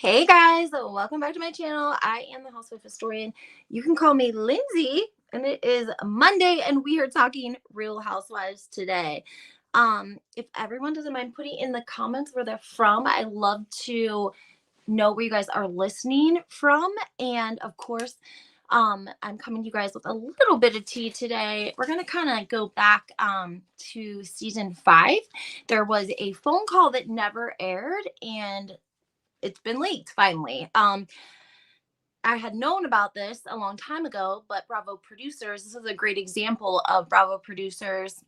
Hey guys, welcome back to my channel. I am the housewife historian. You can call me Lindsay, and it is Monday, and we are talking Real Housewives today. If everyone doesn't mind putting in the comments where they're from, I love to know where you guys are listening from. And of course, I'm coming to you guys with a little bit of tea today. We're gonna kind of go back to season 5. There was a phone call that never aired, and it's been leaked finally. I had known about this a long time ago, but Bravo producers, this is a great example of Bravo producers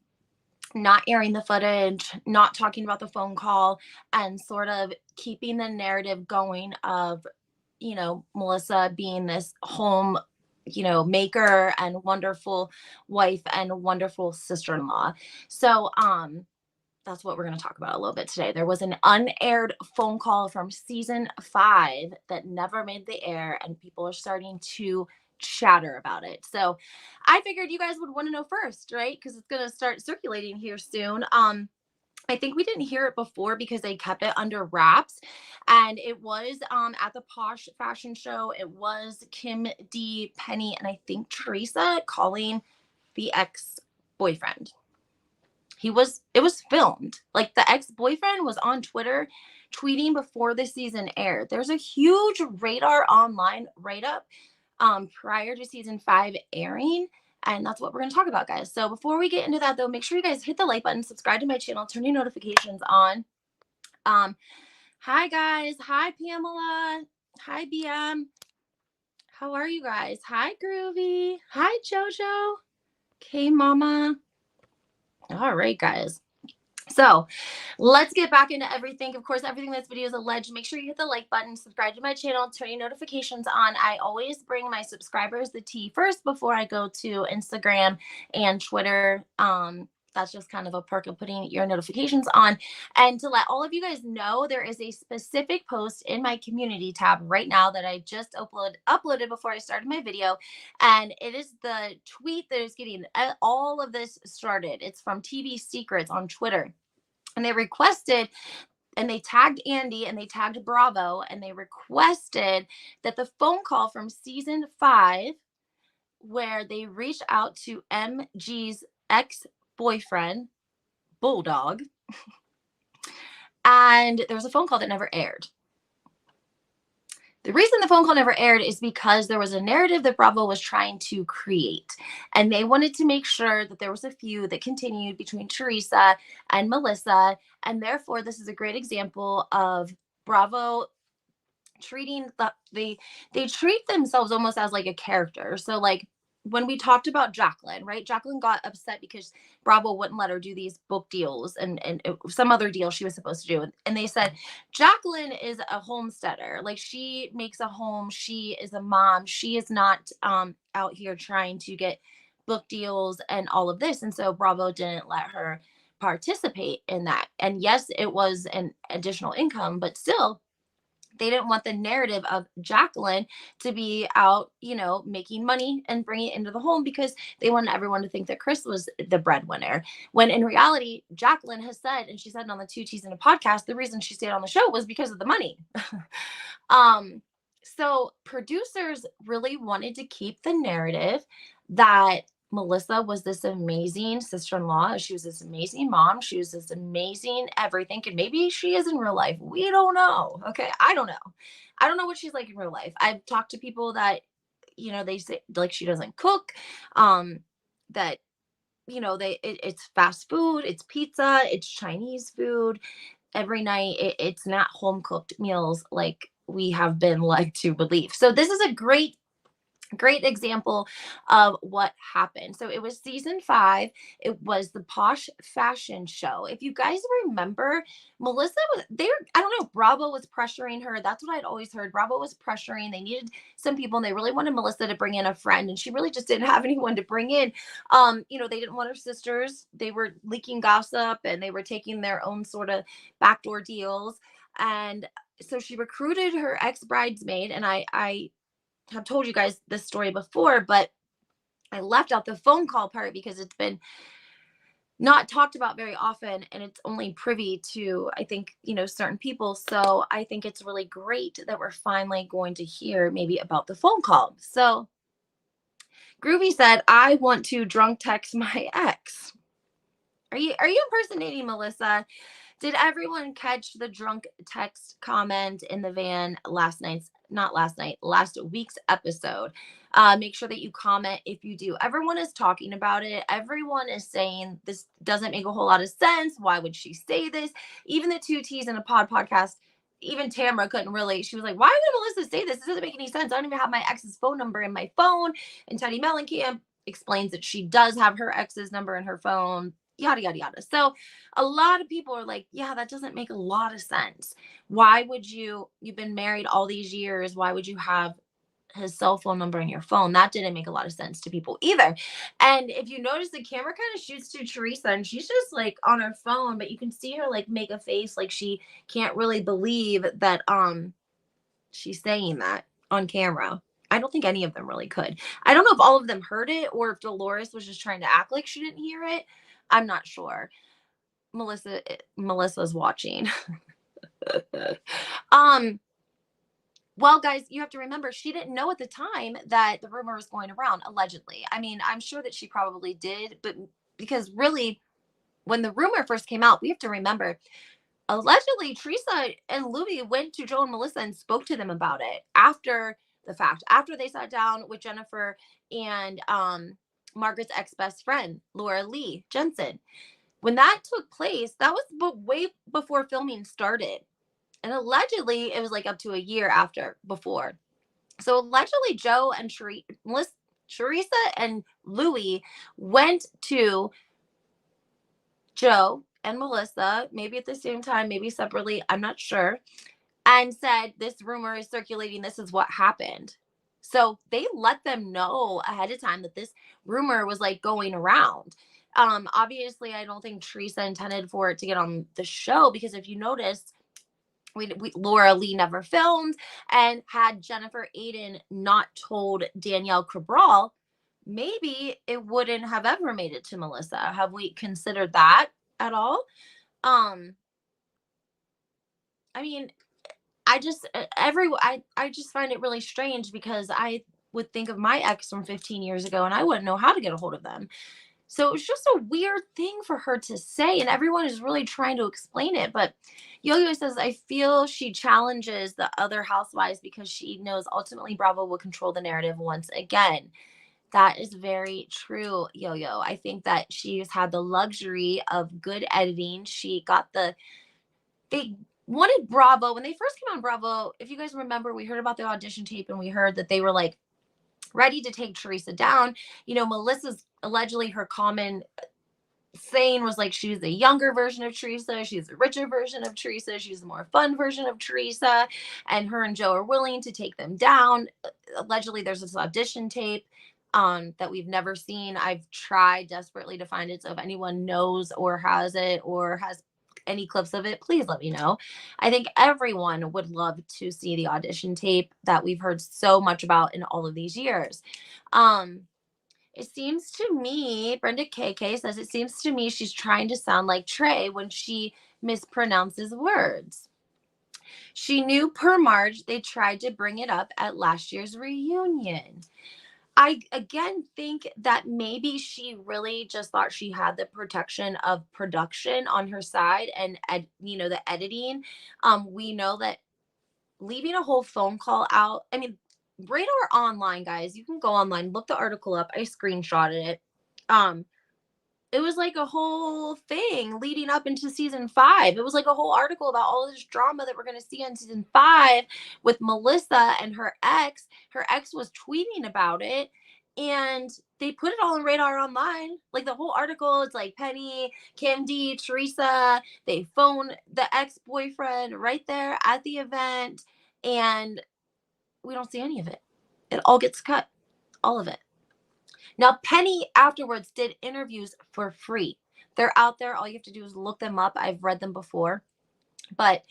not airing the footage, not talking about the phone call, and sort of keeping the narrative going of, Melissa being this home, maker and wonderful wife and wonderful sister-in-law. So, that's what we're going to talk about a little bit today. There was an unaired phone call from season 5 that never made the air, and people are starting to chatter about it. So I figured you guys would want to know first, right? Because it's going to start circulating here soon. I think we didn't hear it before because they kept it under wraps, and it was at the Posh fashion show. It was Kim D, Penny, and I think Teresa calling the ex-boyfriend. It was filmed. Like, the ex-boyfriend was on Twitter tweeting before the season aired. There's a huge Radar Online write-up prior to season 5 airing, and that's what we're going to talk about, guys. So before we get into that, though, make sure you guys hit the like button, subscribe to my channel, turn your notifications on. Hi guys. Hi Pamela. Hi BM. How are you guys? Hi Groovy. Hi Jojo. Okay, Mama. All right, guys. So let's get back into everything. Of course, everything in this video is alleged. Make sure you hit the like button, subscribe to my channel, turn your notifications on. I always bring my subscribers the tea first before I go to Instagram and Twitter. That's just kind of a perk of putting your notifications on. And to let all of you guys know, there is a specific post in my community tab right now that I just uploaded before I started my video. And it is the tweet that is getting all of this started. It's from TV Secrets on Twitter. And they requested, and they tagged Andy and they tagged Bravo, and they requested that the phone call from season 5, where they reached out to MG's ex-boyfriend, Bulldog, and there was a phone call that never aired. The reason the phone call never aired is because there was a narrative that Bravo was trying to create, and they wanted to make sure that there was a feud that continued between Teresa and Melissa, and therefore this is a great example of Bravo treating they treat themselves almost as like a character. So, like, when we talked about Jacqueline, right? Jacqueline got upset because Bravo wouldn't let her do these book deals and some other deal she was supposed to do. And they said, Jacqueline is a homesteader. Like, she makes a home. She is a mom. She is not out here trying to get book deals and all of this. And so Bravo didn't let her participate in that. And yes, it was an additional income, but still, they didn't want the narrative of Jacqueline to be out, making money and bringing it into the home, because they wanted everyone to think that Chris was the breadwinner. When in reality, Jacqueline has said, and she said on the Two T's in a podcast, the reason she stayed on the show was because of the money. So producers really wanted to keep the narrative that Melissa was this amazing sister-in-law. She was this amazing mom. She was this amazing everything. And maybe she is in real life. We don't know. Okay. I don't know. I don't know what she's like in real life. I've talked to people that, they say like she doesn't cook, that, it's fast food, it's pizza, it's Chinese food every night. It's not home cooked meals like we have been led to believe. So this is a great example of what happened. So it was season 5. It was the Posh fashion show. If you guys remember, Melissa was there. I don't know. Bravo was pressuring her. That's what I'd always heard. Bravo was pressuring. They needed some people, and they really wanted Melissa to bring in a friend, and she really just didn't have anyone to bring in. They didn't want her sisters. They were leaking gossip, and they were taking their own sort of backdoor deals. And so she recruited her ex-bridesmaid, and I have told you guys this story before, but I left out the phone call part because it's been not talked about very often, and it's only privy to, I think, certain people. So I think it's really great that we're finally going to hear maybe about the phone call. So Groovy said, I want to drunk text my ex. Are you impersonating Melissa? Did everyone catch the drunk text comment in the van last week's episode? Make sure that you comment if you do. Everyone is talking about it. Everyone is saying this doesn't make a whole lot of sense. Why would she say this? Even the Two T's in a podcast, even Tamara couldn't really. She was like, why would Melissa say this? This doesn't make any sense. I don't even have my ex's phone number in my phone. And Teddy Mellencamp explains that she does have her ex's number in her phone, yada, yada, yada. So a lot of people are like, yeah, that doesn't make a lot of sense. Why would you've been married all these years, why would you have his cell phone number in your phone? That didn't make a lot of sense to people either. And if you notice, the camera kind of shoots to Teresa and she's just like on her phone, but you can see her like make a face like she can't really believe that she's saying that on camera. I don't think any of them really could. I don't know if all of them heard it or if Dolores was just trying to act like she didn't hear it. I'm not sure. Melissa's watching. Well, guys, you have to remember she didn't know at the time that the rumor was going around, allegedly. I mean, I'm sure that she probably did, but because really, when the rumor first came out, we have to remember, allegedly, Teresa and Louis went to Joe and Melissa and spoke to them about it after the fact, after they sat down with Jennifer and Margaret's ex-best friend, Laura Lee Jensen. When that took place, that was way before filming started. And allegedly, it was like up to a year before. So allegedly, Joe and Teresa and Louis went to Joe and Melissa, maybe at the same time, maybe separately, I'm not sure, and said, this rumor is circulating. This is what happened. So they let them know ahead of time that this rumor was like going around. Obviously, I don't think Teresa intended for it to get on the show, because if you notice, Laura Lee never filmed, and had Jennifer Aiden not told Danielle Cabral, maybe it wouldn't have ever made it to Melissa. Have we considered that at all? I mean, I just I just find it really strange, because I would think of my ex from 15 years ago and I wouldn't know how to get a hold of them. So it was just a weird thing for her to say, and everyone is really trying to explain it. But Yo-Yo says, I feel she challenges the other housewives because she knows ultimately Bravo will control the narrative once again. That is very true, Yo-Yo. I think that she's had the luxury of good editing. They wanted Bravo. When they first came on Bravo, if you guys remember, we heard about the audition tape and we heard that they were like ready to take Teresa down. Melissa's allegedly, her common saying was like, she's a younger version of Teresa, she's a richer version of Teresa, she's a more fun version of Teresa, and her and Joe are willing to take them down. Allegedly, there's this audition tape that we've never seen. I've tried desperately to find it, so if anyone knows or has it or has any clips of it, please let me know. I think everyone would love to see the audition tape that we've heard so much about in all of these years. It seems to me, Brenda KK says, it seems to me she's trying to sound like Trey when she mispronounces words. She knew per Marge they tried to bring it up at last year's reunion. I again think that maybe she really just thought she had the protection of production on her side and the editing. We know that leaving a whole phone call out, I mean, Radar Online, guys, you can go online, look the article up. I screenshotted it. It was like a whole thing leading up into season 5. It was like a whole article about all this drama that we're going to see in season 5 with Melissa and her ex. Her ex was tweeting about it, and they put it all in Radar Online. Like the whole article, it's like Penny, Kim D, Teresa, they phone the ex-boyfriend right there at the event, and we don't see any of it. It all gets cut, all of it. Now, Penny afterwards did interviews for free. They're out there. All you have to do is look them up. I've read them before. But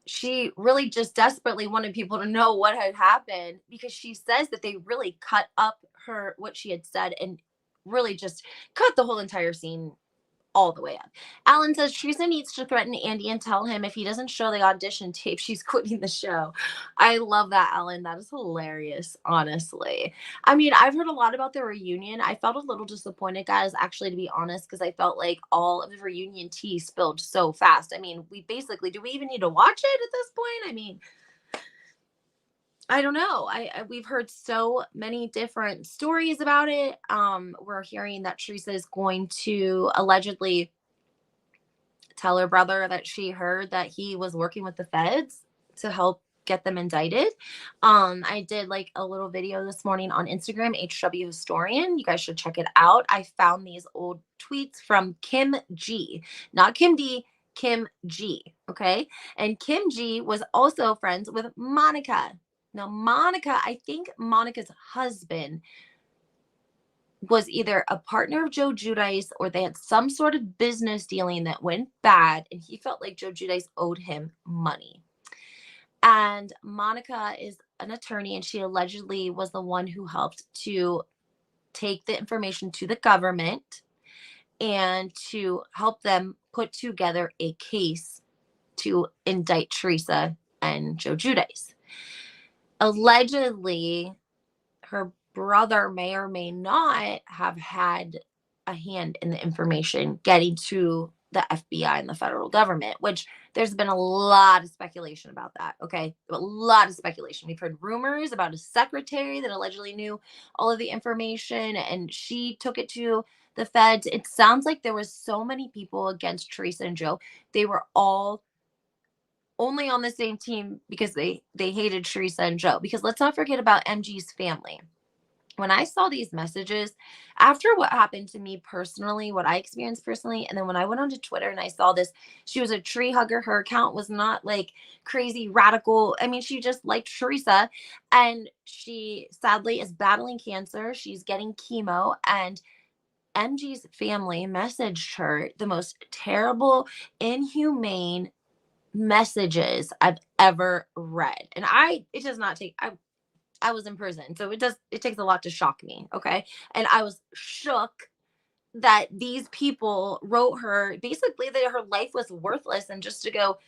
she really just desperately wanted people to know what had happened, because she says that they really cut up what she had said and really just cut the whole entire scene all the way up. Alan says Teresa needs to threaten Andy and tell him if he doesn't show the audition tape, she's quitting the show. I love that, Alan. That is hilarious, honestly. I mean, I've heard a lot about the reunion. I felt a little disappointed, guys, actually, to be honest, because I felt like all of the reunion tea spilled so fast. I mean, we basically, do we even need to watch it at this point? I mean, I don't know. We've heard so many different stories about it. We're hearing that Teresa is going to allegedly tell her brother that she heard that he was working with the feds to help get them indicted. I did like a little video this morning on Instagram, HW Historian. You guys should check it out. I found these old tweets from Kim G, not Kim D, Kim G. Okay. And Kim G was also friends with Monica. Now, Monica, I think Monica's husband was either a partner of Joe Giudice or they had some sort of business dealing that went bad, and he felt like Joe Giudice owed him money. And Monica is an attorney, and she allegedly was the one who helped to take the information to the government and to help them put together a case to indict Teresa and Joe Giudice. Allegedly, her brother may or may not have had a hand in the information getting to the FBI and the federal government, which there's been a lot of speculation about that. Okay. A lot of speculation. We've heard rumors about a secretary that allegedly knew all of the information and she took it to the feds. It sounds like there was so many people against Teresa and Joe. They were all only on the same team because they hated Teresa and Joe. Because let's not forget about MG's family. When I saw these messages, after what happened to me personally, what I experienced personally, and then when I went onto Twitter and I saw this, she was a tree hugger. Her account was not like crazy radical. I mean, she just liked Teresa, and she sadly is battling cancer. She's getting chemo, and MG's family messaged her the most terrible, inhumane messages I've ever read. And it does not take, I was in prison. So it takes a lot to shock me. Okay. And I was shook that these people wrote her basically that her life was worthless and just to go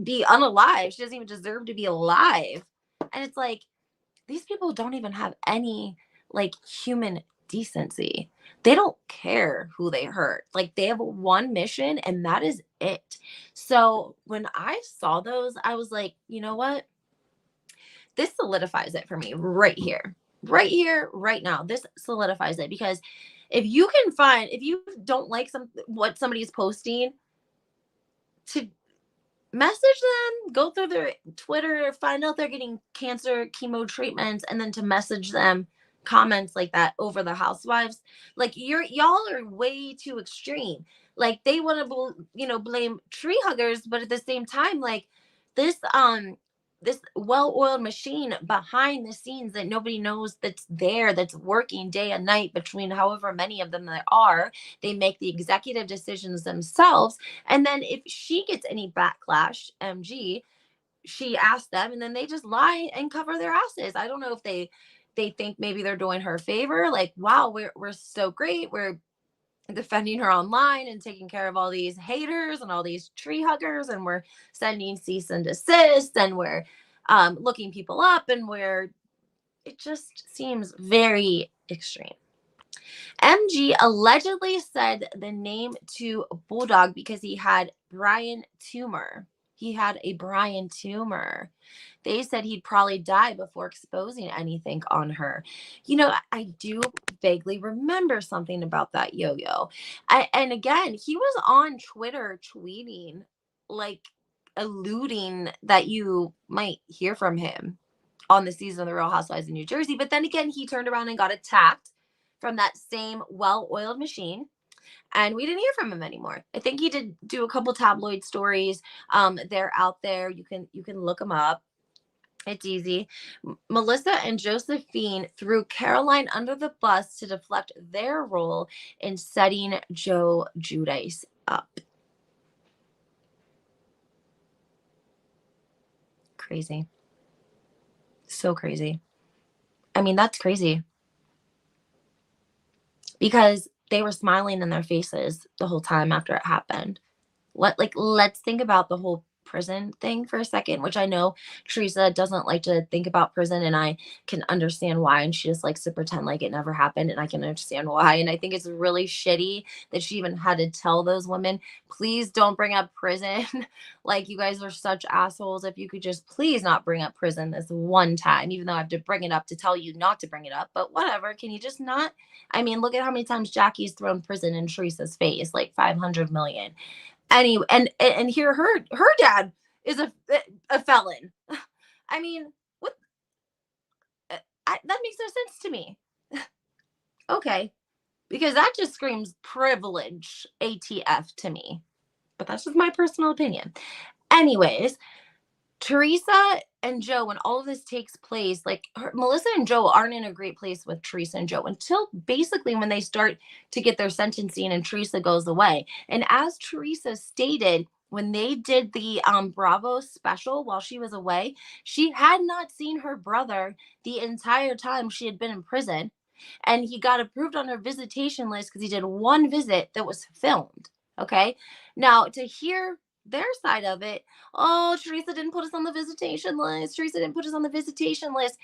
be unalive. She doesn't even deserve to be alive. And it's like, these people don't even have any like human decency. They don't care who they hurt. Like they have one mission and that is it. So when I saw those, I was like, you know what? This solidifies it for me right here, right now. This solidifies it because if you don't like what somebody's posting, to message them, go through their Twitter, find out they're getting cancer chemo treatments, and then to message them comments like that over the housewives, like y'all are way too extreme. Like they want to, blame tree huggers, but at the same time, like this this well-oiled machine behind the scenes that nobody knows that's there, that's working day and night between however many of them there are. They make the executive decisions themselves. And then if she gets any backlash, MG, she asks them and then they just lie and cover their asses. I don't know if they think maybe they're doing her a favor. Like, wow, we're so great. We're defending her online and taking care of all these haters and all these tree huggers, and we're sending cease and desist, and we're looking people up, and it just seems very extreme. MG allegedly said the name to Bulldog because he had Brian tumor. He had a Brian tumor. They said he'd probably die before exposing anything on her. I do vaguely remember something about that yo-yo. And again, he was on Twitter tweeting, like alluding that you might hear from him on the season of The Real Housewives of New Jersey. But then again, he turned around and got attacked from that same well-oiled machine. And we didn't hear from him anymore. I think he did do a couple tabloid stories. They're out there. You can look them up. It's easy. Melissa and Josephine threw Caroline under the bus to deflect their role in setting Joe Giudice up. Crazy. So crazy. I mean, that's crazy. Because they were smiling in their faces the whole time after it happened. Let's think about the whole prison thing for a second, which I know Teresa doesn't like to think about prison, and I can understand why, and she just likes to pretend like it never happened, and I can understand why. And I think it's really shitty that she even had to tell those women, please don't bring up prison. Like, you guys are such assholes. If you could just please not bring up prison this one time, even though I have to bring it up to tell you not to bring it up, but whatever. Can you just not? I mean, look at how many times Jackie's thrown prison in Teresa's face, like 500 million. Anyway, and here her dad is a felon. I mean, what? That makes no sense to me. Okay, because that just screams privilege ATF to me. But that's just my personal opinion. Anyways, Teresa and Joe, when all of this takes place, like Melissa and Joe aren't in a great place with Teresa and Joe until basically when they start to get their sentencing and Teresa goes away. And as Teresa stated, when they did the Bravo special while she was away, she had not seen her brother the entire time she had been in prison. And he got approved on her visitation list because he did one visit that was filmed. Okay. Now, to hear their side of it, oh, Teresa didn't put us on the visitation list. Teresa didn't put us on the visitation list.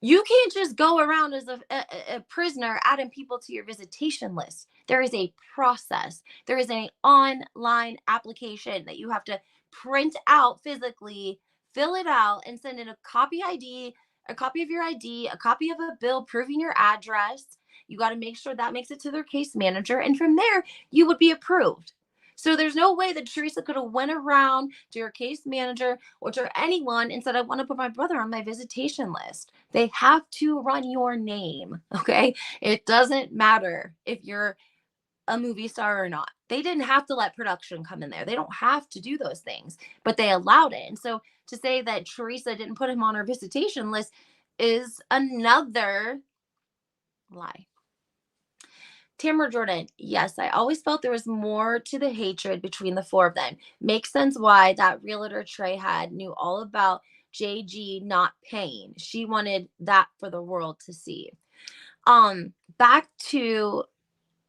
You can't just go around as a prisoner adding people to your visitation list. There is a process. There is an online application that you have to print out physically, fill it out, and send in a copy ID, a copy of your ID, a copy of a bill proving your address. You got to make sure that makes it to their case manager. And from there, you would be approved. So there's no way that Teresa could have went around to your case manager or to anyone and said, I want to put my brother on my visitation list. They have to run your name. Okay. It doesn't matter if you're a movie star or not. They didn't have to let production come in there. They don't have to do those things, but they allowed it. And so to say that Teresa didn't put him on her visitation list is another lie. Tamara Jordan, yes, I always felt there was more to the hatred between the four of them. Makes sense why that realtor Trey had knew all about JG not paying. She wanted that for the world to see. Back to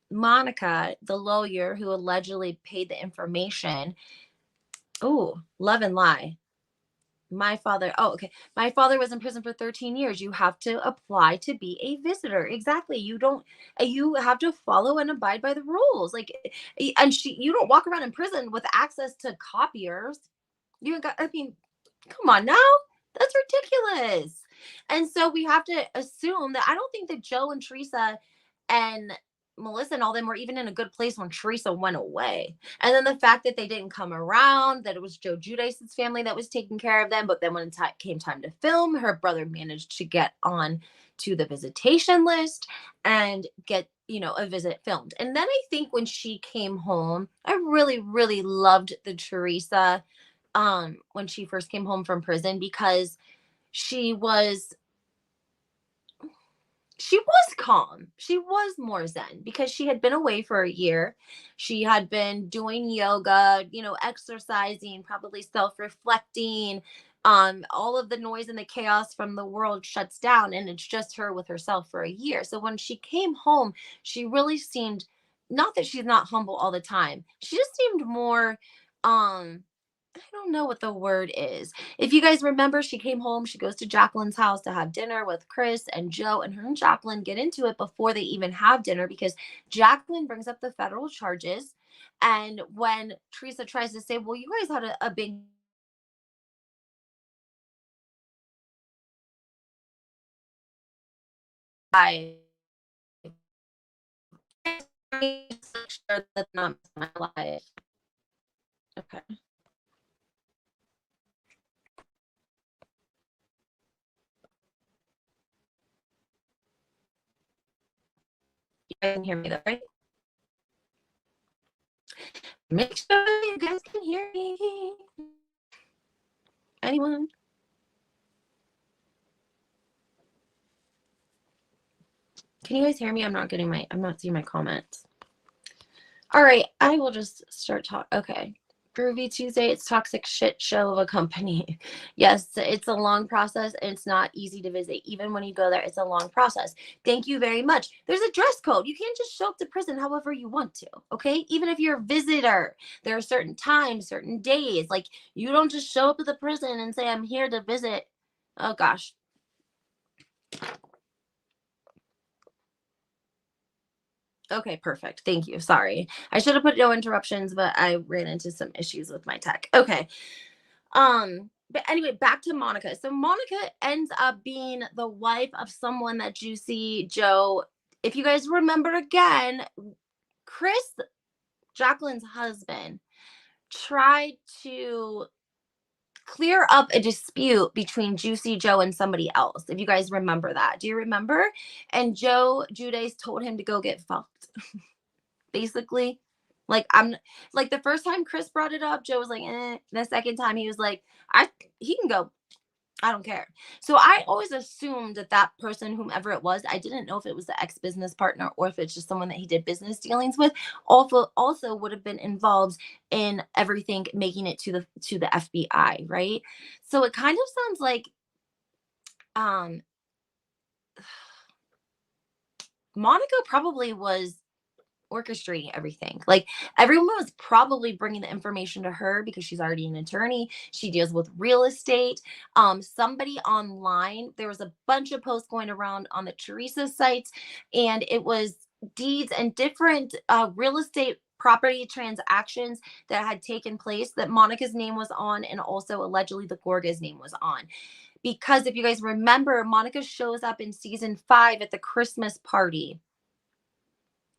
Monica, the lawyer who allegedly paid the information. Oh, love and lie. My father, oh, okay. My father was in prison for 13 years. You have to apply to be a visitor. Exactly. You have to follow and abide by the rules. Like, and you don't walk around in prison with access to copiers. You got, I mean, come on now. That's ridiculous. And so we have to assume that I don't think that Joe and Teresa and Melissa and all them were even in a good place when Teresa went away. And then the fact that they didn't come around, that it was Joe Giudice's family that was taking care of them. But then when it came time to film, her brother managed to get on to the visitation list and get, a visit filmed. And then I think when she came home, I really, really loved the Teresa when she first came home from prison because she was calm. She was more zen because she had been away for a year. She had been doing yoga, exercising, probably self-reflecting. All of the noise and the chaos from the world shuts down and it's just her with herself for a year. So when she came home, she really seemed, not that she's not humble all the time. She just seemed more I don't know what the word is. If you guys remember, she came home, she goes to Jacqueline's house to have dinner with Chris and Joe, and her and Jacqueline get into it before they even have dinner because Jacqueline brings up the federal charges. And when Teresa tries to say, well, you guys had a big I sure that's not my life. Okay. You guys can hear me though, right? Make sure you guys can hear me. Anyone? Can you guys hear me? I'm not seeing my comments. All right, I will just start talking. Okay. Groovy Tuesday, it's toxic shit show of a company. Yes, it's a long process and it's not easy to visit. Even when you go there, it's a long process. Thank you very much. There's a dress code. You can't just show up to prison however you want to, okay? Even if you're a visitor, there are certain times, certain days. Like, you don't just show up at the prison and say, I'm here to visit. Oh, gosh. Okay, perfect. Thank you. Sorry. I should have put no interruptions, but I ran into some issues with my tech. Okay. But anyway, back to Monica. So Monica ends up being the wife of someone that Juicy Joe, if you guys remember again, Chris, Jacqueline's husband, tried to clear up a dispute between Juicy Joe and somebody else. If you guys remember that. Do you remember? And Joe Judas told him to go get fucked. Basically. Like, I'm like, the first time Chris brought it up, Joe was like, eh. The second time he was like, he can go. I don't care. So I always assumed that that person, whomever it was, I didn't know if it was the ex-business partner or if it's just someone that he did business dealings with, also would have been involved in everything making it to the FBI, right? So it kind of sounds like um Monica probably was orchestrating everything. Like, everyone was probably bringing the information to her because she's already an attorney. She deals with real estate. Somebody online, there was a bunch of posts going around on the Teresa sites, and it was deeds and different real estate property transactions that had taken place that Monica's name was on, and also allegedly the Gorga's name was on. Because if you guys remember, Monica shows up in season 5 at the Christmas party.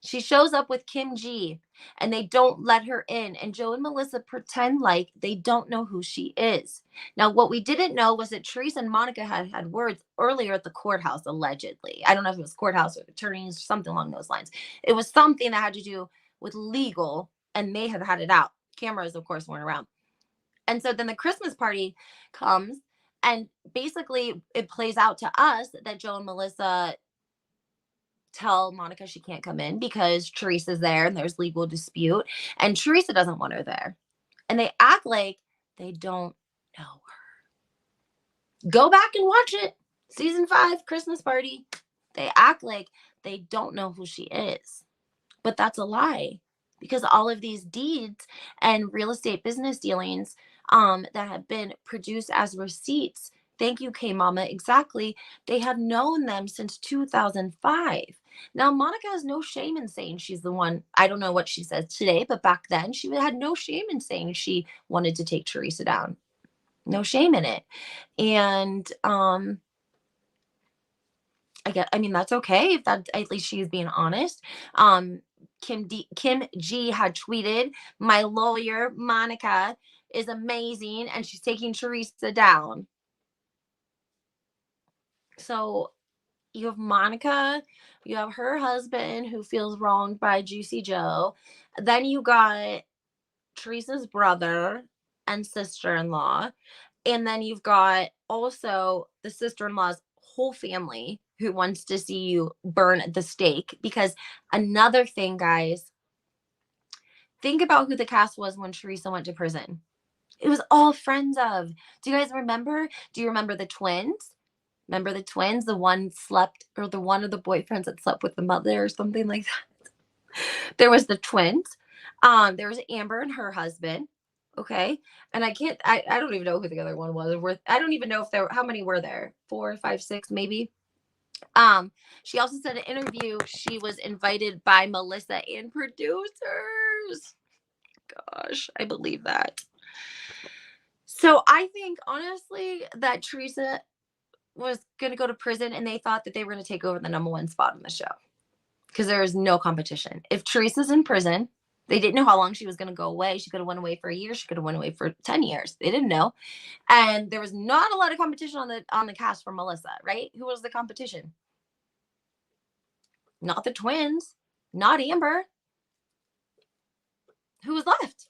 She shows up with Kim G, and they don't let her in. And Joe and Melissa pretend like they don't know who she is. Now, what we didn't know was that Teresa and Monica had words earlier at the courthouse, allegedly. I don't know if it was courthouse or attorneys, something along those lines. It was something that had to do with legal, and they had it out. Cameras, of course, weren't around. And so then the Christmas party comes, and basically it plays out to us that Joe and Melissa tell Monica she can't come in because Teresa's there and there's legal dispute, and Teresa doesn't want her there. And they act like they don't know her. Go back and watch it. Season 5, Christmas party. They act like they don't know who she is. But that's a lie, because all of these deeds and real estate business dealings that have been produced as receipts, thank you, K Mama, exactly, they have known them since 2005. Now, Monica has no shame in saying she's the one. I don't know what she says today, but back then she had no shame in saying she wanted to take Teresa down. No shame in it. And I mean, that's okay if that, at least she's being honest. Kim G had tweeted, "My lawyer Monica is amazing and she's taking Teresa down." So you have Monica, you have her husband who feels wronged by Juicy Joe. Then you got Teresa's brother and sister-in-law. And then you've got also the sister-in-law's whole family who wants to see you burn at the stake. Because another thing, guys, think about who the cast was when Teresa went to prison. It was all friends of. Do you guys remember? Do you remember the twins? Remember the twins? The one slept, or the one of the boyfriends that slept with the mother or something like that. There was the twins. There was Amber and her husband. Okay. And I don't even know who the other one was. I don't even know if how many were there? 4, 5, 6, maybe. She also said in an interview she was invited by Melissa and producers. Gosh, I believe that. So I think honestly that Teresa was going to go to prison, and they thought that they were going to take over the #1 spot on the show because there is no competition. If Teresa's in prison, they didn't know how long she was going to go away. She could have went away for a year. She could have went away for 10 years. They didn't know. And there was not a lot of competition on the cast for Melissa, right? Who was the competition? Not the twins, not Amber. Who was left?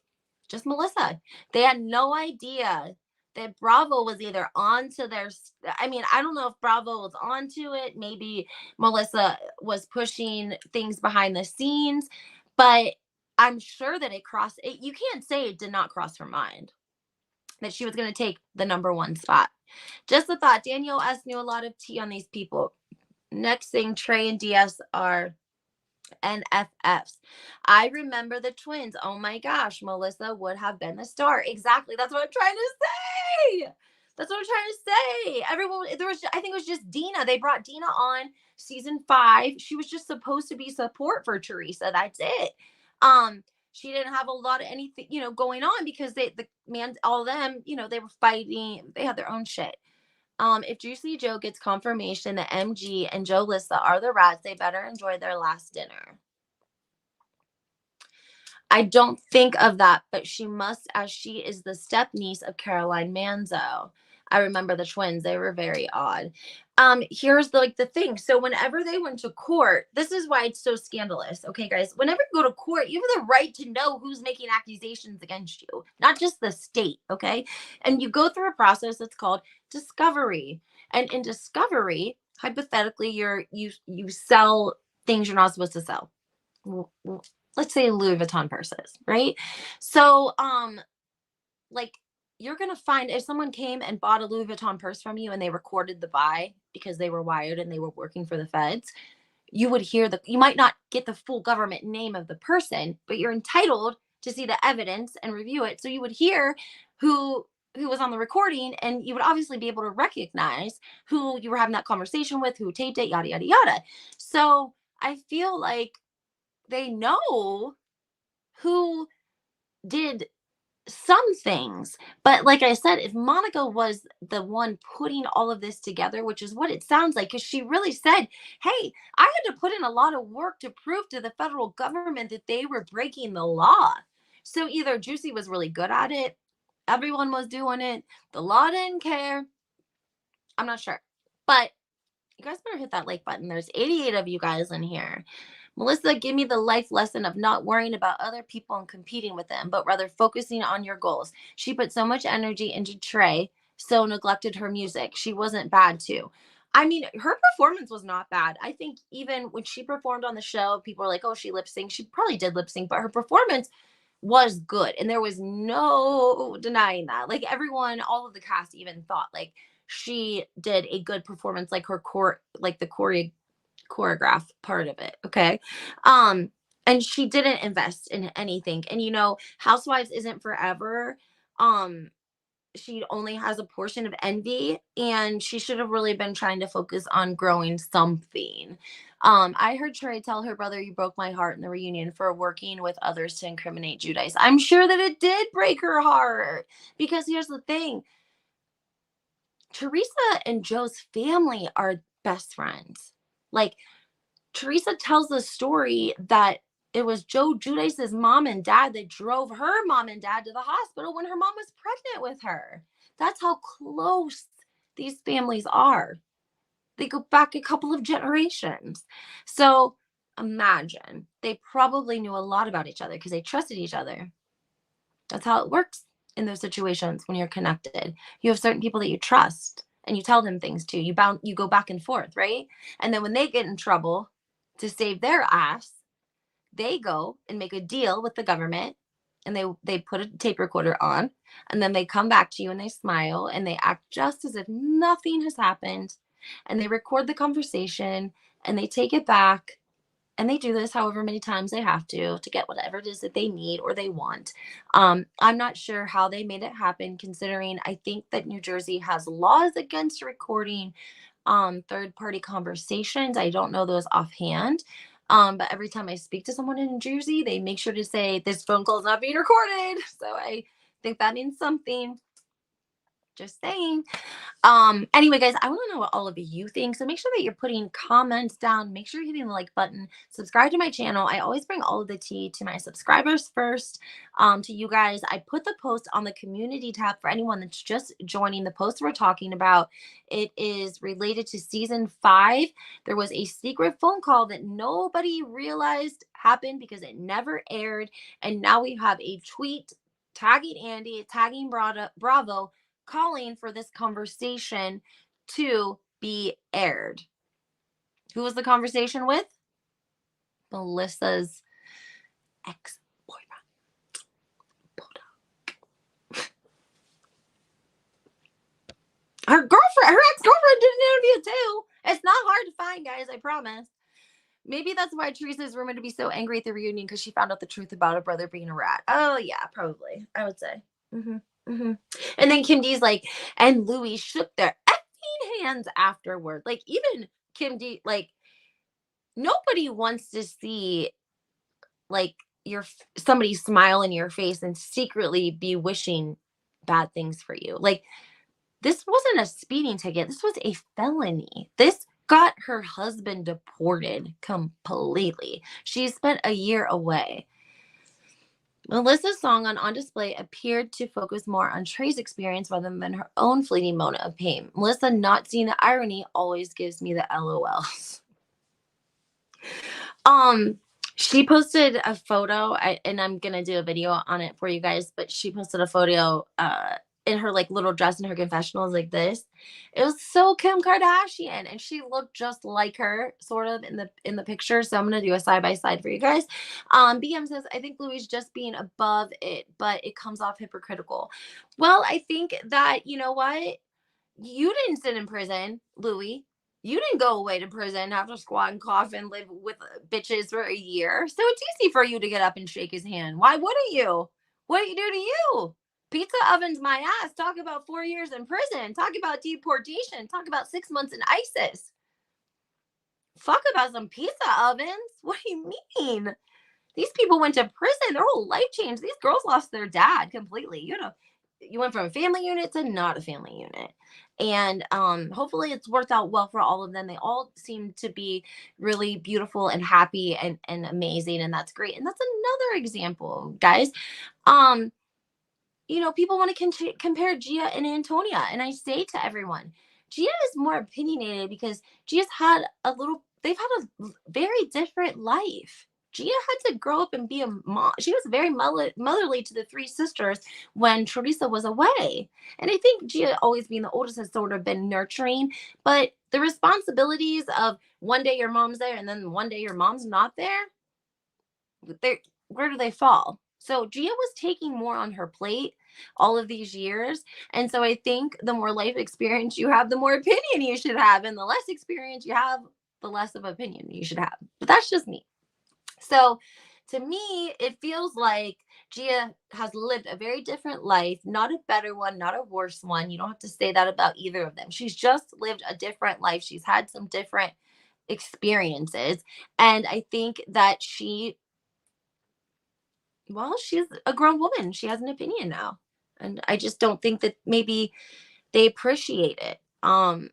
Just Melissa. They had no idea that Bravo was either onto their, I mean, I don't know if Bravo was onto it. Maybe Melissa was pushing things behind the scenes, but I'm sure that it crossed it. You can't say it did not cross her mind that she was going to take the number one spot. Just a thought. Danielle S. knew a lot of tea on these people. Next thing, Trey and DS are NFFs. I remember the twins. Oh my gosh, Melissa would have been the star. Exactly. That's what I'm trying to say. That's what I'm trying to say. Everyone, there was, I think it was just Dina. They brought Dina on season 5. She was just supposed to be support for Teresa. That's it. She didn't have a lot of anything, going on because the man, all of them, they were fighting. They had their own shit. If Juicy Joe gets confirmation that MG and Joe Lissa are the rats, they better enjoy their last dinner. I don't think of that, but she must, as she is the step niece of Caroline Manzo. I remember the twins; they were very odd. Here's the thing. So whenever they went to court, this is why it's so scandalous. Okay, guys, whenever you go to court, you have the right to know who's making accusations against you, not just the state. Okay, and you go through a process that's called discovery, and in discovery, hypothetically, you sell things you're not supposed to sell. Let's say Louis Vuitton purses, right? So, like you're gonna find if someone came and bought a Louis Vuitton purse from you and they recorded the buy because they were wired and they were working for the feds, you would hear you might not get the full government name of the person, but you're entitled to see the evidence and review it. So you would hear who was on the recording, and you would obviously be able to recognize who you were having that conversation with, who taped it, yada yada yada. So I feel like they know who did some things. But like I said, if Monica was the one putting all of this together, which is what it sounds like, because she really said, hey, I had to put in a lot of work to prove to the federal government that they were breaking the law. So either Juicy was really good at it, everyone was doing it, the law didn't care. I'm not sure. But you guys better hit that like button. There's 88 of you guys in here. Melissa, give me the life lesson of not worrying about other people and competing with them, but rather focusing on your goals. She put so much energy into Trey, so neglected her music. She wasn't bad too. I mean, her performance was not bad. I think even when she performed on the show, people were like, oh, she lip sync. She probably did lip sync, but her performance was good. And there was no denying that. Like everyone, all of the cast even thought like she did a good performance, like her core, like the choreograph part of it. Okay. And she didn't invest in anything. And Housewives isn't forever. She only has a portion of Envy, and she should have really been trying to focus on growing something. I heard Trey tell her brother, you broke my heart in the reunion for working with others to incriminate Judice. I'm sure that it did break her heart, because here's the thing. Teresa and Joe's family are best friends. Like, Teresa tells the story that it was Joe Judice's mom and dad that drove her mom and dad to the hospital when her mom was pregnant with her. That's how close these families are. They go back a couple of generations. So imagine they probably knew a lot about each other because they trusted each other. That's how it works in those situations when you're connected. You have certain people that you trust and you tell them things to. You go back and forth, right? And then when they get in trouble to save their ass, they go and make a deal with the government, and they put a tape recorder on, and then they come back to you and they smile and they act just as if nothing has happened, and they record the conversation and they take it back, and they do this however many times they have to get whatever it is that they need or they want. I'm not sure how they made it happen, considering I think that New Jersey has laws against recording third party conversations. I don't know those offhand. But every time I speak to someone in New Jersey, they make sure to say this phone call is not being recorded. So I think that means something. Just saying. Anyway, guys, I want to know what all of you think. So make sure that you're putting comments down. Make sure you're hitting the like button. Subscribe to my channel. I always bring all of the tea to my subscribers first. To you guys, I put the post on the community tab for anyone that's just joining. The post we're talking about, it is related to season 5. There was a secret phone call that nobody realized happened because it never aired. And now we have a tweet tagging Andy, tagging Bravo, calling for this conversation to be aired. Who was the conversation with? Melissa's ex-boyfriend. Her ex-girlfriend did an interview too. It's not hard to find, guys, I promise. Maybe that's why Teresa is rumored to be so angry at the reunion, because she found out the truth about her brother being a rat. Oh yeah, probably. I would say. hmm hmm And then Kim D's like, and Louis shook their effing hands afterward. Like even Kim D, like nobody wants to see like your somebody smile in your face and secretly be wishing bad things for you. Like this wasn't a speeding ticket. This was a felony. This got her husband deported completely. She spent a year away. Melissa's song on display appeared to focus more on Trey's experience rather than her own fleeting moment of pain. Melissa, not seeing the irony, always gives me the LOLs. Um, she posted a photo, and I'm gonna do a video on it for you guys. But she posted a photo, in her like little dress in her confessionals like this. It was so Kim Kardashian, and she looked just like her, sort of in the picture. So I'm gonna do a side by side for you guys. BM says, I think Louis just being above it, but it comes off hypocritical. Well, I think that you know what, you didn't sit in prison, Louis. You didn't go away to prison after squat and cough and live with bitches for a year. So it's easy for you to get up and shake his hand. Why wouldn't you? What did you do to you? Pizza ovens my ass. Talk about 4 years in prison. Talk about deportation. Talk about 6 months in ISIS. Fuck about some pizza ovens. What do you mean? These people went to prison. Their whole life changed. These girls lost their dad completely. You went from a family unit to not a family unit. And hopefully it's worked out well for all of them. They all seem to be really beautiful and happy and amazing. And that's great. And that's another example, guys. Um, people want to compare Gia and Antonia. And I say to everyone, Gia is more opinionated because they've had a very different life. Gia had to grow up and be a mom. She was very motherly to the three sisters when Teresa was away. And I think Gia, always being the oldest, has sort of been nurturing. But the responsibilities of one day your mom's there and then one day your mom's not there, where do they fall? So Gia was taking more on her plate all of these years. And so I think the more life experience you have, the more opinion you should have. And the less experience you have, the less of opinion you should have. But that's just me. So to me, it feels like Gia has lived a very different life, not a better one, not a worse one. You don't have to say that about either of them. She's just lived a different life. She's had some different experiences. And I think that she's a grown woman. She has an opinion now. And I just don't think that maybe they appreciate it. I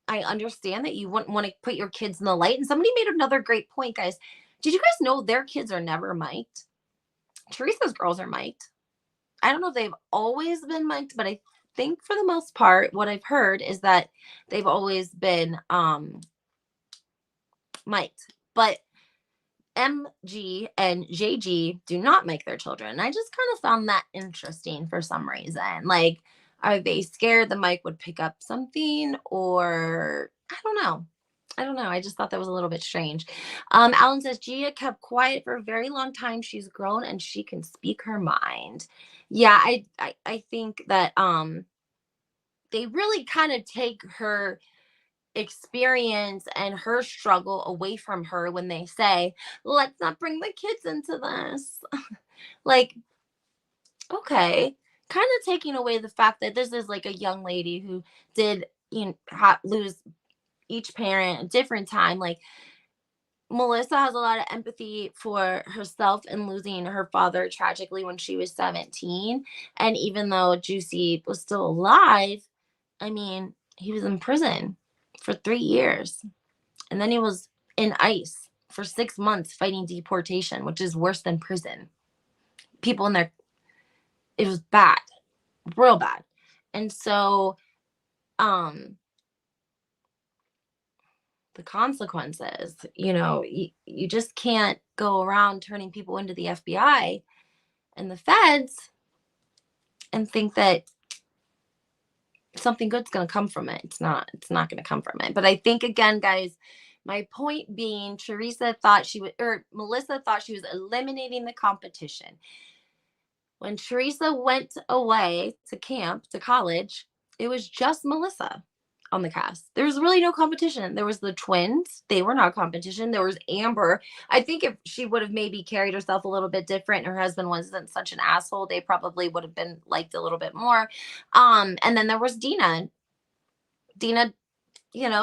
understand that you wouldn't want to put your kids in the light. And somebody made another great point, guys. Did you guys know their kids are never mic'd? Teresa's girls are mic'd. I don't know if they've always been mic'd, but I think for the most part, what I've heard is that they've always been mic'd. But MG and JG do not make their children. And I just kind of found that interesting for some reason. Like, are they scared the mic would pick up something? Or I don't know. I don't know. I just thought that was a little bit strange. Alan says Gia kept quiet for a very long time. She's grown and she can speak her mind. Yeah, I think that they really kind of take her experience and her struggle away from her when they say, let's not bring the kids into this. Like, okay, kind of taking away the fact that this is like a young lady who did lose each parent at a different time. Like, Melissa has a lot of empathy for herself and losing her father tragically when she was 17. And even though Juicy was still alive, I mean, he was in prison for 3 years. And then he was in ICE for 6 months fighting deportation, which is worse than prison. People in there, it was bad, real bad. And so, the consequences, you just can't go around turning people into the FBI and the feds and think that something good's going to come from it. It's not going to come from it. But I think, again, guys, my point being, Melissa thought she was eliminating the competition. When Teresa went away to college, it was just Melissa on the cast. There was really no competition. There was the twins. They were not competition. There was Amber. I think if she would have maybe carried herself a little bit different, her husband wasn't such an asshole, they probably would have been liked a little bit more. And then there was Dina. Dina,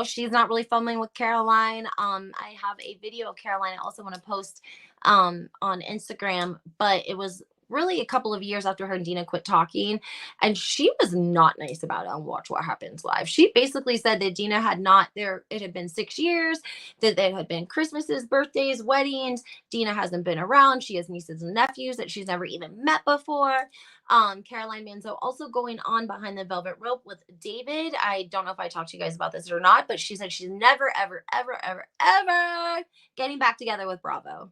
she's not really filming with Caroline. I have a video of Caroline I also want to post on Instagram, but it was really a couple of years after her and Dina quit talking, and she was not nice about it on Watch What Happens Live. She basically said that Dina had not there, it had been 6 years, that there had been Christmases, birthdays, weddings. Dina hasn't been around. She has nieces and nephews that she's never even met before. Caroline Manzo also going on behind the velvet rope with David. I don't know if I talked to you guys about this or not, but she said she's never, ever, ever, ever, ever getting back together with Bravo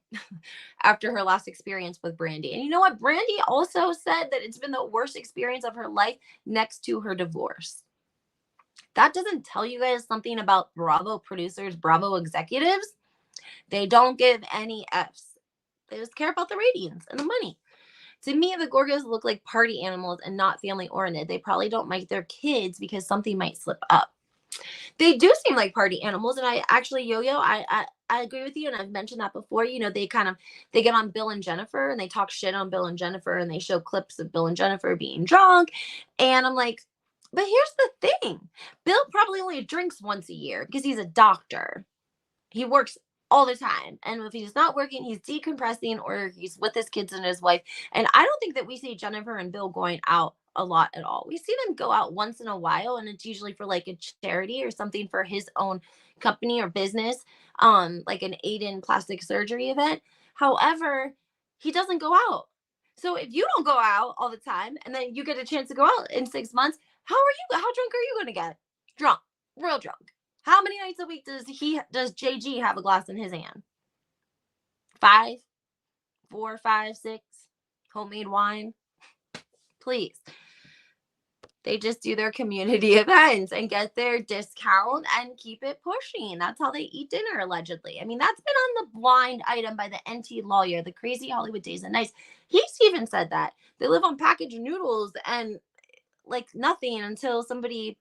after her last experience with Brandy. And you know what? Brandy also said that it's been the worst experience of her life next to her divorce. That doesn't tell you guys something about Bravo producers, Bravo executives? They don't give any Fs. They just care about the ratings and the money. To me, the Gorgas look like party animals and not family oriented. They probably don't like their kids because something might slip up. They do seem like party animals, and I actually, Yo-Yo, I agree with you, and I've mentioned that before. They get on Bill and Jennifer, and they talk shit on Bill and Jennifer, and they show clips of Bill and Jennifer being drunk, and I'm like, but here's the thing: Bill probably only drinks once a year because he's a doctor. He works all the time, and if he's not working, he's decompressing or he's with his kids and his wife. And I don't think that we see Jennifer and Bill going out a lot at all. We see them go out once in a while, and it's usually for like a charity or something for his own company or business, like an Aiden plastic surgery event. However, he doesn't go out. So if you don't go out all the time and then you get a chance to go out in 6 months, how drunk are you going to get? Drunk, real drunk. How many nights a week does JG have a glass in his hand? 5, 4, 5, 6, homemade wine. Please. They just do their community events and get their discount and keep it pushing. That's how they eat dinner, allegedly. I mean, that's been on the blind item by the NT lawyer, the crazy Hollywood days and nights. He's even said that. They live on packaged noodles and like nothing until somebody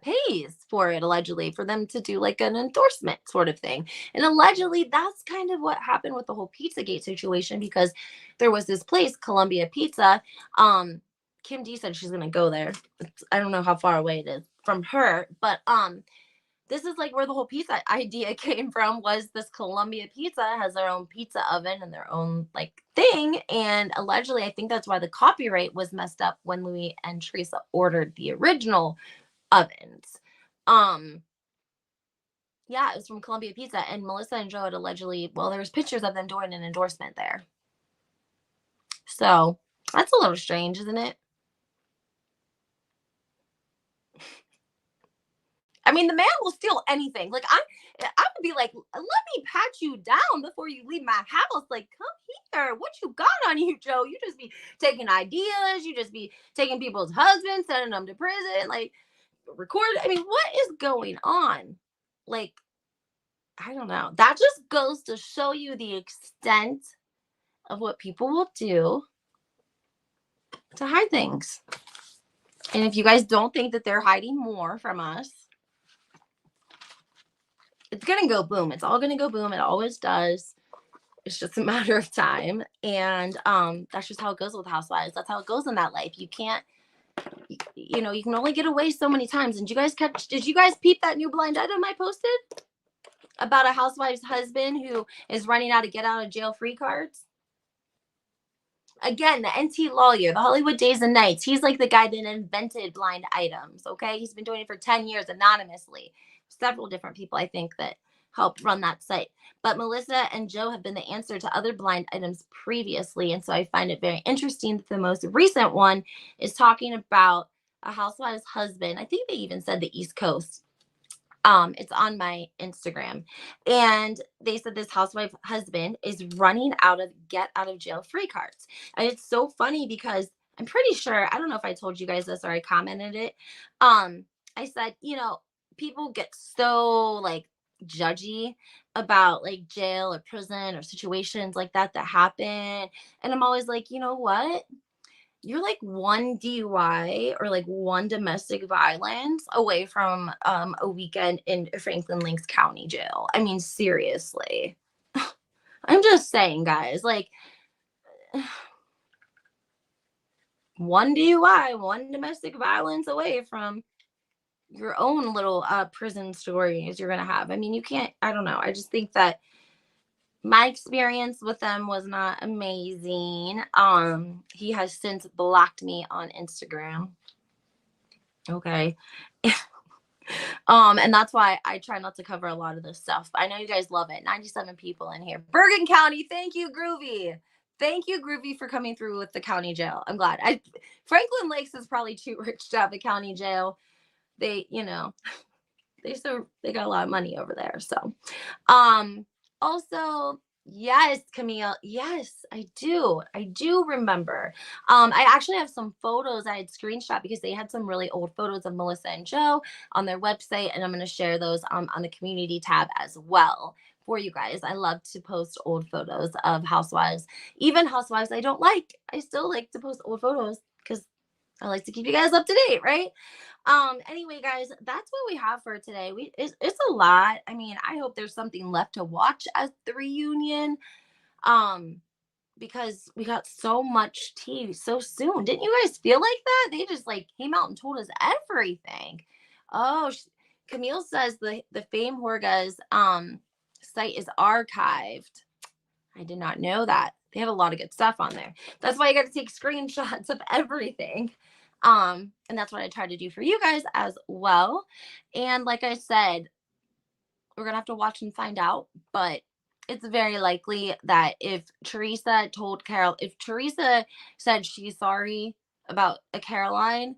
pays for it, allegedly, for them to do like an endorsement sort of thing. And allegedly that's kind of what happened with the whole Pizzagate situation, because there was this place, Columbia Pizza. Kim D said she's gonna go there. I don't know how far away it is from her, but this is like where the whole pizza idea came from. Was this Columbia Pizza has their own pizza oven and their own like thing, and allegedly I think that's why the copyright was messed up when Louis and Teresa ordered the original ovens. Yeah, it was from Columbia Pizza, and Melissa and Joe had allegedly, well, there was pictures of them doing an endorsement there. So that's a little strange, isn't it? I mean, the man will steal anything. Like I would be like, let me pat you down before you leave my house. Like, come here. What you got on you, Joe? You just be taking ideas. You just be taking people's husbands, sending them to prison. Like, record. I mean, what is going on? Like, I don't know. That just goes to show you the extent of what people will do to hide things. And if you guys don't think that they're hiding more from us, it's going to go boom. It's all going to go boom. It always does. It's just a matter of time. And that's just how it goes with housewives. That's how it goes in that life. You can't, you can only get away so many times. And did you guys peep that new blind item I posted about a housewife's husband who is running out of get out of jail free cards? Again, the NT lawyer, the Hollywood days and nights. He's like the guy that invented blind items. Okay. He's been doing it for 10 years anonymously. Several different people, I think, that helped run that site. But Melissa and Joe have been the answer to other blind items previously. And so I find it very interesting that the most recent one is talking about a housewife's husband. I think they even said the East Coast. It's on my Instagram. And they said this housewife husband is running out of get out of jail free cards. And it's so funny because I'm pretty sure, I don't know if I told you guys this or I commented it. I said, people get so like judgy about like jail or prison or situations like that happen. And I'm always like, you know what? you're like one DUI or like one domestic violence away from a weekend in Franklin Lakes County Jail. I mean, seriously. I'm just saying, guys, like one DUI, one domestic violence away from your own little prison stories you're gonna have. I mean, you can't, I don't know. I just think that my experience with them was not amazing. He has since blocked me on Instagram. Okay. And that's why I try not to cover a lot of this stuff. I know you guys love it. 97 people in here. Bergen County, thank you, Groovy. Thank you, Groovy, for coming through with the county jail. I'm glad. Franklin Lakes is probably too rich to have a county jail. They, you know, they got a lot of money over there. So also, yes, Camille, yes, I do remember. I actually have some photos I had screenshot because they had some really old photos of Melissa and Joe on their website, and I'm going to share those on the community tab as well for you guys. I love to post old photos of housewives, even housewives I don't like. I still like to post old photos because I like to keep you guys up to date, right? Anyway, guys, that's what we have for today. It's a lot. I mean, I hope there's something left to watch at the reunion. Um, because we got so much tea so soon. Didn't you guys feel like that? They just like came out and told us everything. Oh, Camille says the Fame Horgas site is archived. I did not know that. They have a lot of good stuff on there. That's why you got to take screenshots of everything. And that's what I try to do for you guys as well. And like I said, we're gonna have to watch and find out, but it's very likely that if Teresa said she's sorry about a Caroline,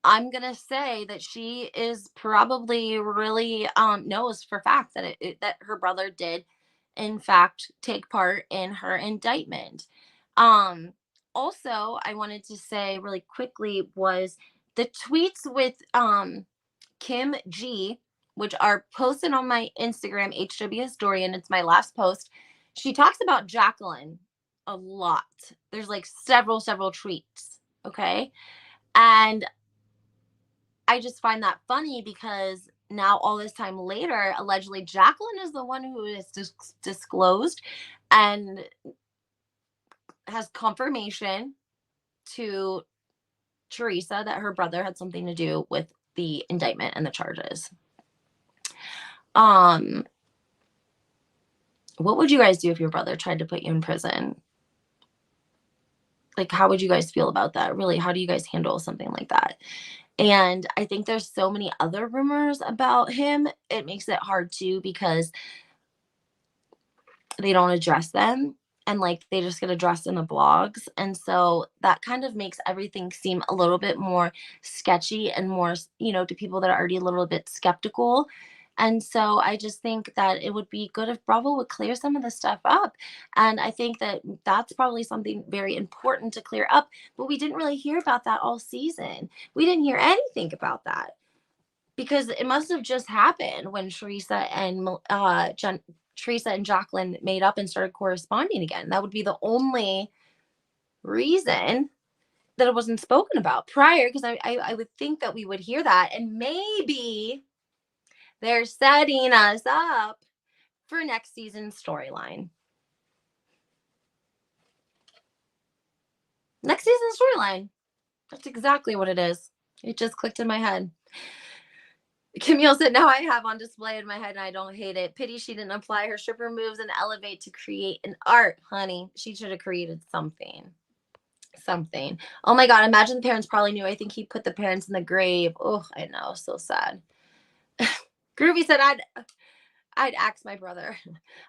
I'm gonna say that she is probably really knows for fact that that her brother did in fact take part in her indictment. Um Also, I wanted to say really quickly was the tweets with Kim G, which are posted on my Instagram, HW Historian. It's my last post. She talks about Jacqueline a lot. There's like several tweets. Okay. And I just find that funny because now all this time later, allegedly Jacqueline is the one who is disclosed and has confirmation to Teresa that her brother had something to do with the indictment and the charges. What would you guys do if your brother tried to put you in prison? Like, how would you guys feel about that? Really, how do you guys handle something like that? And I think there's so many other rumors about him. It makes it hard too because they don't address them and like they just get addressed in the blogs. And so that kind of makes everything seem a little bit more sketchy and more, to people that are already a little bit skeptical. And so I just think that it would be good if Bravo would clear some of this stuff up. And I think that that's probably something very important to clear up. But we didn't really hear about that all season. We didn't hear anything about that because it must have just happened when Teresa and Jacqueline made up and started corresponding again. That would be the only reason that it wasn't spoken about prior, because I would think that we would hear that. And maybe they're setting us up for next season's storyline. Next season's storyline. That's exactly what it is. It just clicked in my head. Camille said, now I have on display in my head and I don't hate it. Pity she didn't apply her stripper moves and elevate to create an art, honey. She should have created something. Oh my God, imagine the parents probably knew. I think he put the parents in the grave. Oh, I know, so sad. Groovy said, I'd ask my brother.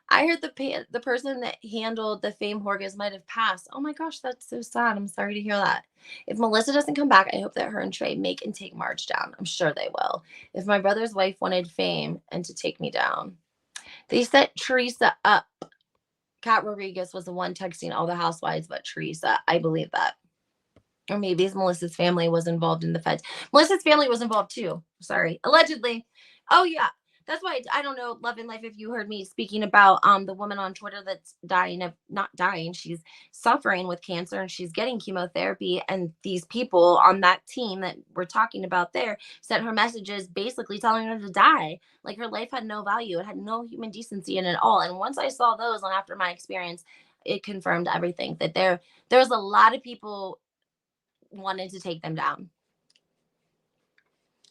I heard the person that handled the Fame Horgas might have passed. Oh my gosh, that's so sad. I'm sorry to hear that. If Melissa doesn't come back, I hope that her and Trey make and take Marge down. I'm sure they will. If my brother's wife wanted fame and to take me down, they set Teresa up. Kat Rodriguez was the one texting all the housewives but Teresa. I believe that. Or maybe Melissa's family was involved in the feds. Melissa's family was involved too. Sorry. Allegedly. Oh, yeah. That's why I don't know, Love and Life, if you heard me speaking about the woman on Twitter that's dying of, not dying, she's suffering with cancer and she's getting chemotherapy. And these people on that team that we're talking about there sent her messages basically telling her to die. Like her life had no value. It had no human decency in it at all. And once I saw those, and after my experience, it confirmed everything that there's a lot of people wanted to take them down.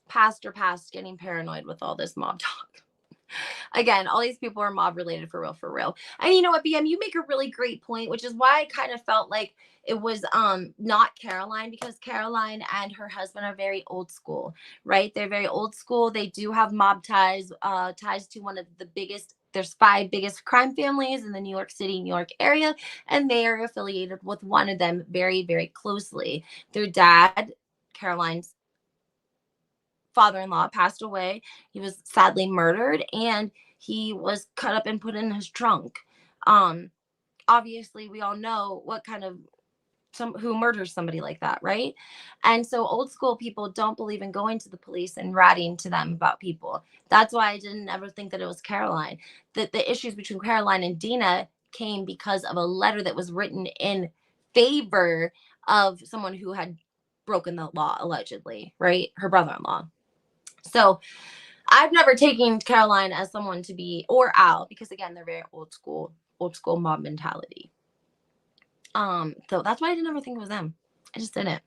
Past getting paranoid with all this mob talk. Again, all these people are mob related for real, for real. And you know what, BM, you make a really great point, which is why I kind of felt like it was not Caroline, because Caroline and her husband are very old school, right? They're very old school. They do have mob ties, ties to one of the biggest, there's 5 biggest crime families in the New York City, New York area, and they are affiliated with one of them very, very closely. Their dad, Caroline's father-in-law, passed away. He was sadly murdered, and he was cut up and put in his trunk. Um, Obviously, we all know what kind of who murders somebody like that, right? And so old school people don't believe in going to the police and ratting to them about people. That's why I didn't ever think that it was Caroline. That the issues between Caroline and Dina came because of a letter that was written in favor of someone who had broken the law, allegedly, right? Her brother-in-law. So I've never taken Caroline as someone to be, or Al, because again, they're very old school mob mentality. So that's why I didn't ever think it was them. I just didn't.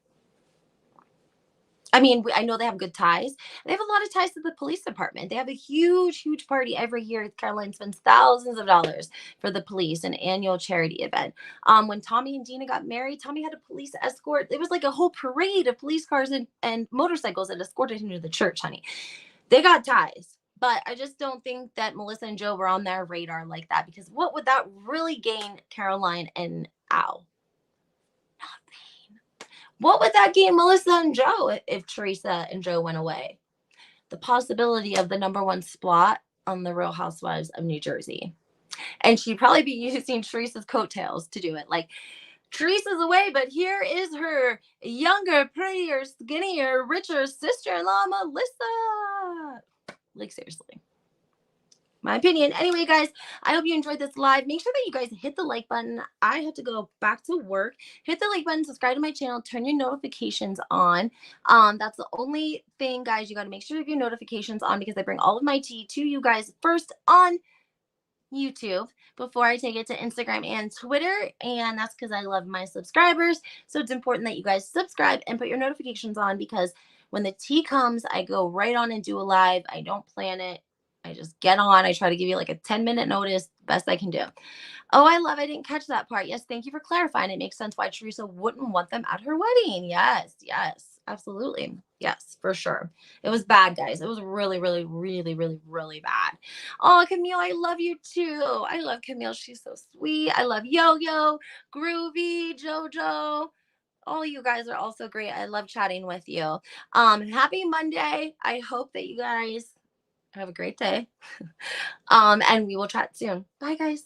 I mean, I know they have good ties. They have a lot of ties to the police department. They have a huge, huge party every year. Caroline spends thousands of dollars for the police, an annual charity event. When Tommy and Dina got married, Tommy had a police escort. It was like a whole parade of police cars and motorcycles that escorted him to the church, honey. They got ties. But I just don't think that Melissa and Joe were on their radar like that, because what would that really gain Caroline and Al? What would that gain Melissa and Joe if Teresa and Joe went away? The possibility of the #1 spot on the Real Housewives of New Jersey. And she'd probably be using Teresa's coattails to do it. Like, Teresa's away, but here is her younger, prettier, skinnier, richer sister-in-law, Melissa. Like, seriously. My opinion. Anyway, guys, I hope you enjoyed this live. Make sure that you guys hit the like button. I have to go back to work. Hit the like button, subscribe to my channel, turn your notifications on. That's the only thing, guys. You got to make sure you have your notifications on, because I bring all of my tea to you guys first on YouTube before I take it to Instagram and Twitter. And that's because I love my subscribers. So it's important that you guys subscribe and put your notifications on, because when the tea comes, I go right on and do a live. I don't plan it. I just get on. I try to give you like a 10-minute notice, best I can do. Oh, I didn't catch that part. Yes, thank you for clarifying. It makes sense why Teresa wouldn't want them at her wedding. Yes, absolutely. Yes, for sure. It was bad, guys. It was really, really, really, really, really bad. Oh, Camille, I love you too. I love Camille. She's so sweet. I love Yo-Yo, Groovy, JoJo. All you guys are also great. I love chatting with you. Happy Monday. I hope that you guys have a great day. And we will chat soon. Bye, guys.